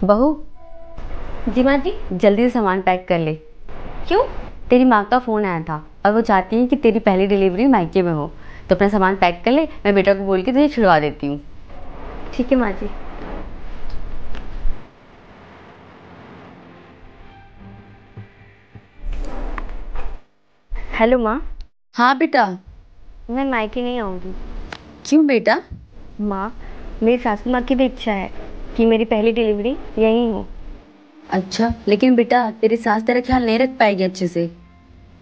बहू, जी माँ जी। जल्दी से सामान पैक कर ले। क्यों? तेरी माँ का फ़ोन आया था और वो चाहती है कि तेरी पहली डिलीवरी मायके में हो, तो अपना सामान पैक कर ले। मैं बेटा को बोल के तुझे छुड़वा देती हूँ। ठीक है माँ जी। हेलो माँ। हाँ बेटा। मैं मायके नहीं आऊँगी। क्यों बेटा? माँ, मेरी सासू माँ की भी इच्छा है कि मेरी पहली डिलीवरी यहीं हो। अच्छा, लेकिन बेटा तेरी सास तेरा ख्याल नहीं रख पाएगी अच्छे से।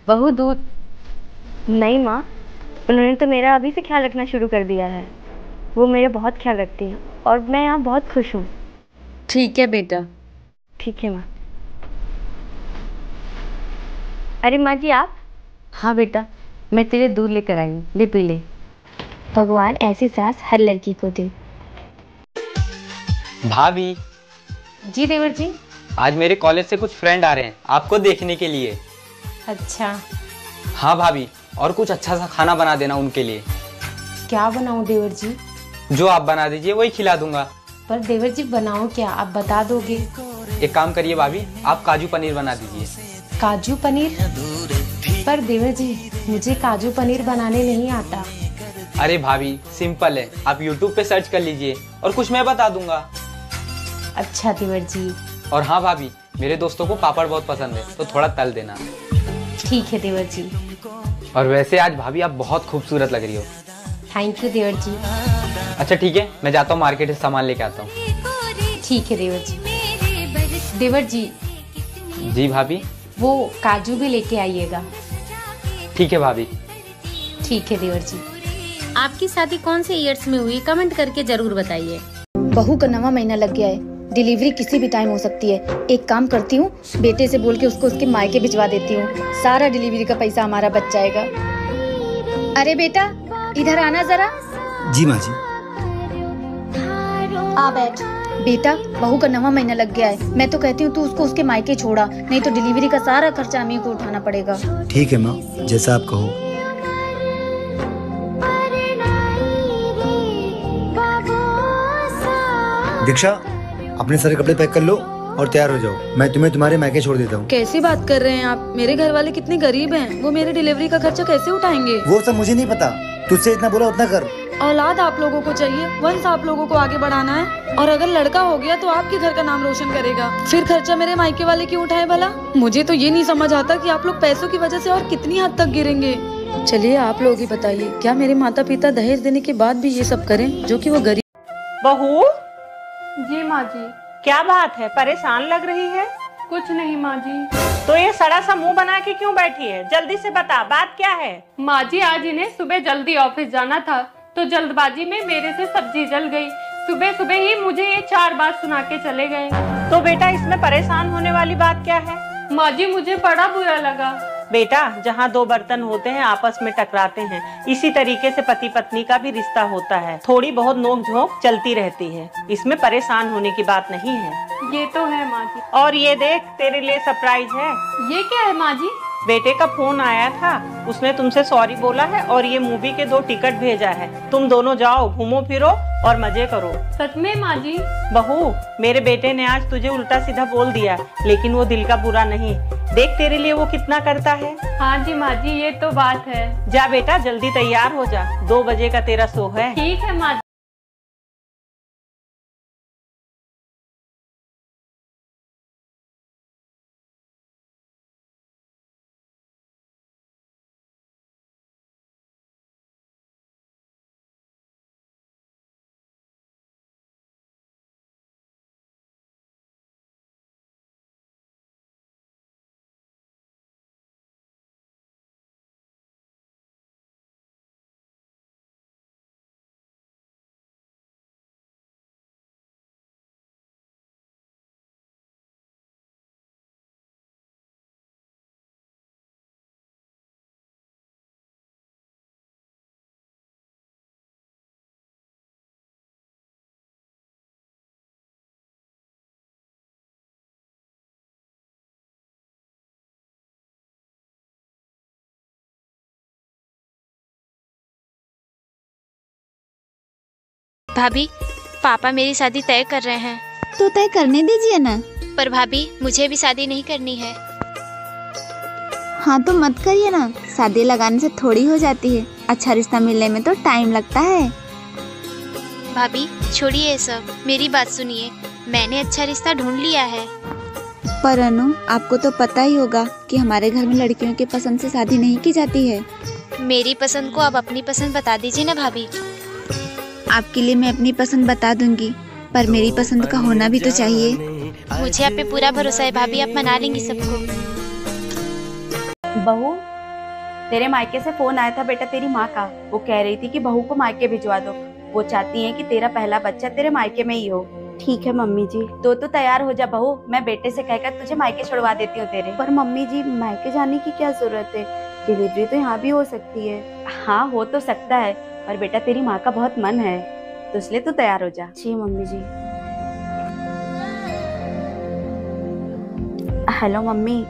बहू दूध। नहीं माँ, उन्होंने तो मेरा अभी से ख्याल रखना शुरू कर दिया है। वो मेरा बहुत ख्याल रखती हैं और मैं यहाँ बहुत खुश हूँ। ठीक है बेटा। ठीक है माँ। अरे माँ जी आप। हाँ बेटा, मैं तेरे दूध लेकर आई हूँ, ले पी ले। भगवान ऐसी सास हर लड़की को दे। भाभी, जी देवर जी। आज मेरे कॉलेज से कुछ फ्रेंड आ रहे हैं आपको देखने के लिए। अच्छा। हाँ भाभी, और कुछ अच्छा सा खाना बना देना उनके लिए। क्या बनाऊं देवर जी? जो आप बना दीजिए वही खिला दूंगा। पर देवर जी बनाऊं क्या, आप बता दोगे? एक काम करिए भाभी, आप काजू पनीर बना दीजिए। काजू पनीर? पर देवर जी मुझे काजू पनीर बनाने नहीं आता। अरे भाभी सिंपल है, आप यूट्यूब पे सर्च कर लीजिए और कुछ मैं बता दूंगा। अच्छा देवर जी। और हाँ भाभी, मेरे दोस्तों को पापड़ बहुत पसंद है, तो थोड़ा तल देना। ठीक है देवर जी। और वैसे आज भाभी आप बहुत खूबसूरत लग रही हो। थैंक यू देवर जी। अच्छा ठीक है, मैं जाता हूँ मार्केट से सामान लेके आता हूँ। ठीक है देवर जी। देवर जी। जी भाभी। वो काजू भी लेके आइएगा। ठीक है भाभी। ठीक है देवर जी। आपकी शादी कौन से ईयर्स में हुई, कमेंट करके जरूर बताइए। बहू का 9वां महीना लग गया है, डिलीवरी किसी भी टाइम हो सकती है। एक काम करती हूँ, बेटे से बोल के उसको उसके मायके भिजवा देती हूँ। सारा डिलीवरी का पैसा हमारा बच जाएगा। अरे बेटा इधर आना जरा। जी माँ जी। आ बैठ। बेटा बहू का 9वां महीना लग गया है, मैं तो कहती हूँ तू उसको उसके मायके छोड़ा, नहीं तो डिलीवरी का सारा खर्चा हमें को उठाना पड़ेगा। ठीक है माँ, जैसा आप कहो। दीक्षा, अपने सारे कपड़े पैक कर लो और तैयार हो जाओ। मैं तुम्हें तुम्हारे मायके छोड़ देता हूँ। कैसी बात कर रहे हैं आप? मेरे घर वाले कितने गरीब हैं, वो मेरे डिलीवरी का खर्चा कैसे उठाएंगे? वो सब मुझे नहीं पता, तुझसे इतना बोला उतना कर। औलाद आप लोगों को चाहिए, वंश आप लोगों को आगे बढ़ाना है, और अगर लड़का हो गया तो आपके घर का नाम रोशन करेगा। फिर खर्चा मेरे मायके वाले क्यों उठाए भला? मुझे तो ये नहीं समझ आता कि आप लोग पैसों की वजह से और कितनी हद तक गिरेंगे। चलिए आप लोग ही बताइए, क्या मेरे माता पिता दहेज देने के बाद भी ये सब करें, जो कि वो गरीब। बहू। जी माँ जी। क्या बात है, परेशान लग रही है? कुछ नहीं माँ जी। तो ये सड़ा सा मुंह बना के क्यों बैठी है? जल्दी से बता, बात क्या है? माँ जी आज इन्हें सुबह जल्दी ऑफिस जाना था, तो जल्दबाजी में मेरे से सब्जी जल गई। सुबह सुबह ही मुझे ये 4 बात सुना के चले गए। तो बेटा इसमें परेशान होने वाली बात क्या है? माँ जी मुझे बड़ा बुरा लगा। बेटा जहाँ 2 बर्तन होते हैं आपस में टकराते हैं, इसी तरीके से पति पत्नी का भी रिश्ता होता है। थोड़ी बहुत नोक झोंक चलती रहती है, इसमें परेशान होने की बात नहीं है। ये तो है माँ जी। और ये देख तेरे लिए सरप्राइज है। ये क्या है माँ जी? बेटे का फोन आया था, उसने तुमसे सॉरी बोला है और ये मूवी के 2 टिकट भेजा है। तुम दोनों जाओ, घूमो फिरो और मजे करो। सच में माँ जी? बहू मेरे बेटे ने आज तुझे उल्टा सीधा बोल दिया, लेकिन वो दिल का बुरा नहीं। देख तेरे लिए वो कितना करता है। हाँ जी माँ जी, ये तो बात है। जा बेटा जल्दी तैयार हो जा, 2 बजे का तेरा शो है। ठीक है माँ जी। भाभी, पापा मेरी शादी तय कर रहे हैं। तो तय करने दीजिए ना। पर भाभी मुझे भी शादी नहीं करनी है। हाँ तो मत करिए ना, शादी लगाने से थोड़ी हो जाती है, अच्छा रिश्ता मिलने में तो टाइम लगता है। भाभी छोड़िए ये सब, मेरी बात सुनिए, मैंने अच्छा रिश्ता ढूंढ लिया है। पर अनु, आपको तो पता ही होगा कि हमारे घर में लड़कियों की पसंद से शादी नहीं की जाती है। मेरी पसंद को आप अपनी पसंद बता दीजिए ना भाभी। आपके लिए मैं अपनी पसंद बता दूंगी, पर मेरी पसंद का होना भी तो चाहिए। मुझे आप पे पूरा भरोसा है भाभी, आप मना लेंगी सबको। बहू, तेरे मायके से फोन आया था बेटा तेरी माँ का। वो कह रही थी कि बहू को मायके भिजवा दो, वो चाहती हैं कि तेरा पहला बच्चा तेरे मायके में ही हो। ठीक है मम्मी जी। तो तैयार हो जा बहू, मैं बेटे से कहकर तुझे मायके छुड़वा देती हूँ तेरे। पर मम्मी जी, मायके जाने की क्या जरूरत है, डिलीवरी तो यहाँ भी हो सकती है। हाँ हो तो सकता है, पर बेटा तेरी माँ का बहुत मन है, तो इसलिए तू तैयार हो जा। जी मम्मी जी। हेलो मम्मी,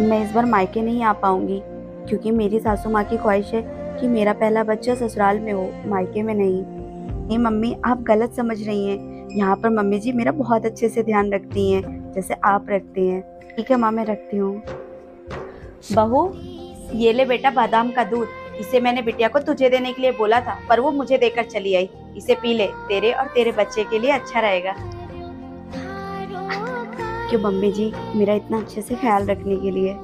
मैं इस बार मायके नहीं आ पाऊंगी क्योंकि मेरी सासू माँ की ख्वाहिश है कि मेरा पहला बच्चा ससुराल में हो, मायके में नहीं। नहीं मम्मी, आप गलत समझ रही हैं। यहाँ पर मम्मी जी मेरा बहुत अच्छे से ध्यान रखती हैं, जैसे आप रखती हैं। ठीक है माँ, मैं रखती हूँ। बहू, ये ले बेटा बादाम का दूध, इसे मैंने बिटिया को तुझे देने के लिए बोला था, पर वो मुझे देकर चली आई। इसे पी ले, तेरे और तेरे बच्चे के लिए अच्छा रहेगा। क्यों मम्मी जी, मेरा इतना अच्छे से ख्याल रखने के लिए।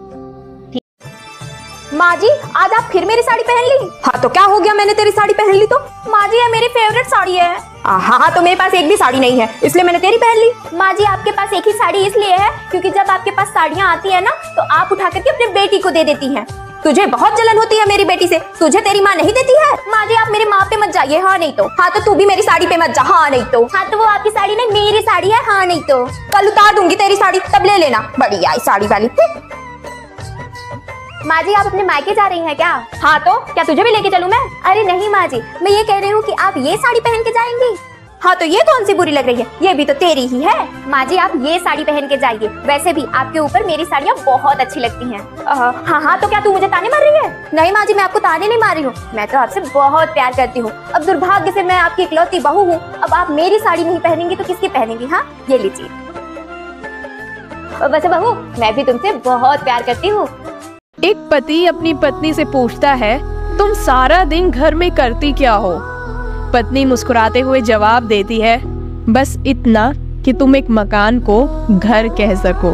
माँ जी, आज आप फिर मेरी साड़ी पहन ली? हाँ तो क्या हो गया, मैंने तेरी साड़ी पहन ली तो? माँ जी, ये मेरी फेवरेट साड़ी है। हाँ तो मेरे पास एक भी साड़ी नहीं है, इसलिए मैंने तेरी पहन ली। माँ जी, आपके पास एक ही साड़ी इसलिए है क्योंकि जब आपके पास साड़ियाँ आती है ना, तो आप उठा करके अपनी बेटी को दे देती हैं। तुझे बहुत जलन होती है मेरी बेटी से, तुझे तेरी माँ नहीं देती है? माँ जी, आप मेरी माँ पे मत जाइए, हाँ नहीं तो। हाँ तो तू भी मेरी साड़ी पे मत जा, हाँ नहीं तो। हाँ तो वो आपकी साड़ी नहीं मेरी साड़ी है, हाँ नहीं तो। कल उतार दूंगी तेरी साड़ी, तब ले लेना, बड़ी आई साड़ी वाली। माँ जी, आप अपने मायके जा रही हैं क्या? हाँ तो क्या तुझे भी लेके चलूं मैं? अरे नहीं माँ जी, मैं ये कह रही हूँ कि आप ये साड़ी पहन के जाएंगी। हाँ तो ये कौन सी बुरी लग रही है, ये भी तो तेरी ही है। माँ जी, आप ये साड़ी पहन के जाइए, वैसे भी आपके ऊपर मेरी साड़ियाँ बहुत अच्छी लगती हैं। हाँ तो क्या तू मुझे ताने मार रही है? नहीं माँ जी, मैं आपको ताने नहीं मार रही हूँ, मैं तो आपसे बहुत प्यार करती हूँ। अब दुर्भाग्य से मैं आपकी इकलौती बहू हूँ, अब आप मेरी साड़ी नहीं पहनेंगी तो किसकी पहनेंगी? हाँ ये लीजिए। वैसे बहू, मैं भी तुमसे बहुत प्यार करती हूँ। एक पति अपनी पत्नी से पूछता है, तुम सारा दिन घर में करती क्या हो? पत्नी मुस्कुराते हुए जवाब देती है, बस इतना कि तुम एक मकान को घर कह सको।